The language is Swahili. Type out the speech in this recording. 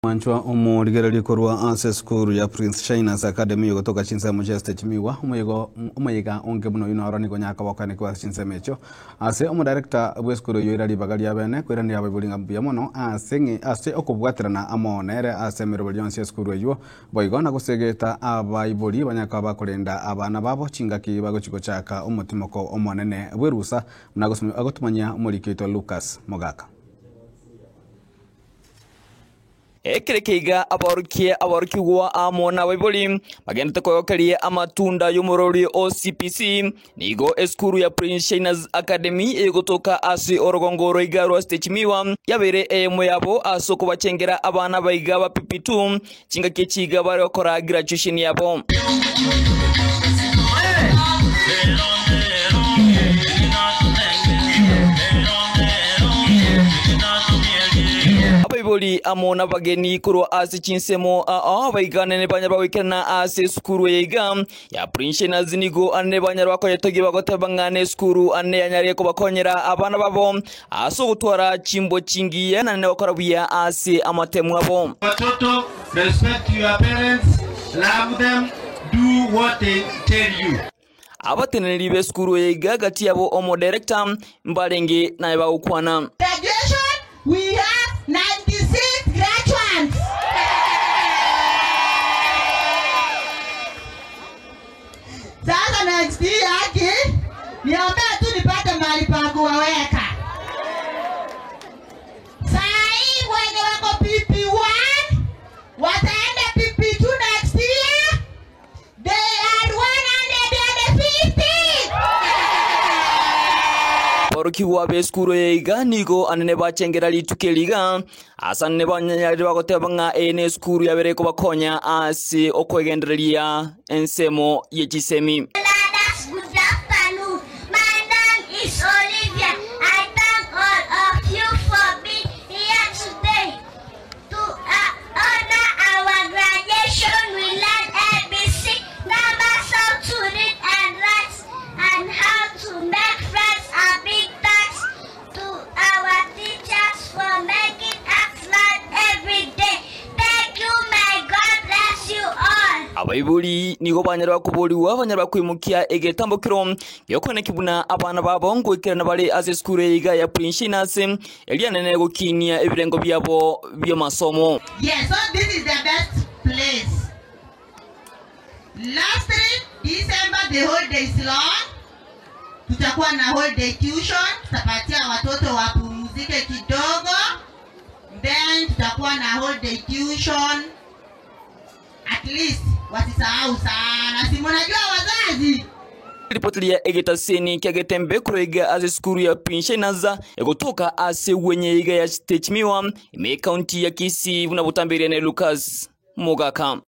Manchwa omurigereri korwa ase skuru ya Prince Shyners Academy gotoka chinsemo cha Stechimiwa umuyiga onge muno yunoro ni gonyaka wakane kwa chinsemo echo ase director bwe skuru yo irari bagali abene kwirani ababulinga mbya muno ase okubwaterana amonere ase mirobali yonse skuru yo boigona gusegeta abayibuli banyaka bakorenda abana babo chingaki bagochiko chaka umutimoko omonene bwerusa agotumanya umurikito Lucas Mogaka. Ekerekeiga abarukiwa amona weboli bagenda koyokerie amatunda y'umurori OCPC nigo eskuru ya Prince Shyners Academy egotoka ase orogongoro igaro Stechimiwa yabere emo yabo asoko bacengera abana bayiga ba pipitu cinga kechiga barokora graduation yabo. Abayiboli amona bageni kuro ase chinsemo baigane ne banyarwa wikena ase skuru yiga ya Prince Shyners nigo ane banyarwa ko yatogi bagotebangane skuru ane yanyariye ko bakonyera abana babo aso gutwara chimbo chingiye nane bakora buya ase amatemu abo. Watoto, respect your parents, love them, do what they tell you. Abateneri be skuru yiga gati yabo omo director mbalenge na baukwana. Graduation, we have 96 graduates. Sasa next year yake niombe tu nipate mahali pa kuwaweka. Sai wenye wako PP1 wataenda PP2 next year. They are 150. Barukiwa be skuru yiga nigo anene bacengera litukeliga asane banyari bagotebanga ene skuru yabere ko bakonya ase okwegendereria ensemo yechisemi. Good afternoon. My name is Olivia. I thank all of you for being here today. To honor our graduation, we learn ABC, numbers, how to read and write, and how to make friends. A big thanks to our teachers for making us learn every day. Thank you, my God bless you all. Abayibuli nigo banyarwa kuboliwa banyarwa kwimukia egetambukiro yokone kibuna abana babo ngwikirana bali ase skuru yiga ya Prince Shyners elianene gokinia ebirengo byabo by'amasomo. Yes, so this is the best place. Last December the whole day is long. Tutakuwa na whole day tuition, tutapatia watoto wapumzike kidogo. Then tutakuwa na whole day tuition. At least wasisahau sana. Si mnajua wazazi. Ripoti ya egetaseni kyagetembe kuroiga ase skuru ya Prince Shyners egotoka ase wenye yiga ya Stechimiwa ime county ya Kisii na Butambire ne Lucas Mogaka.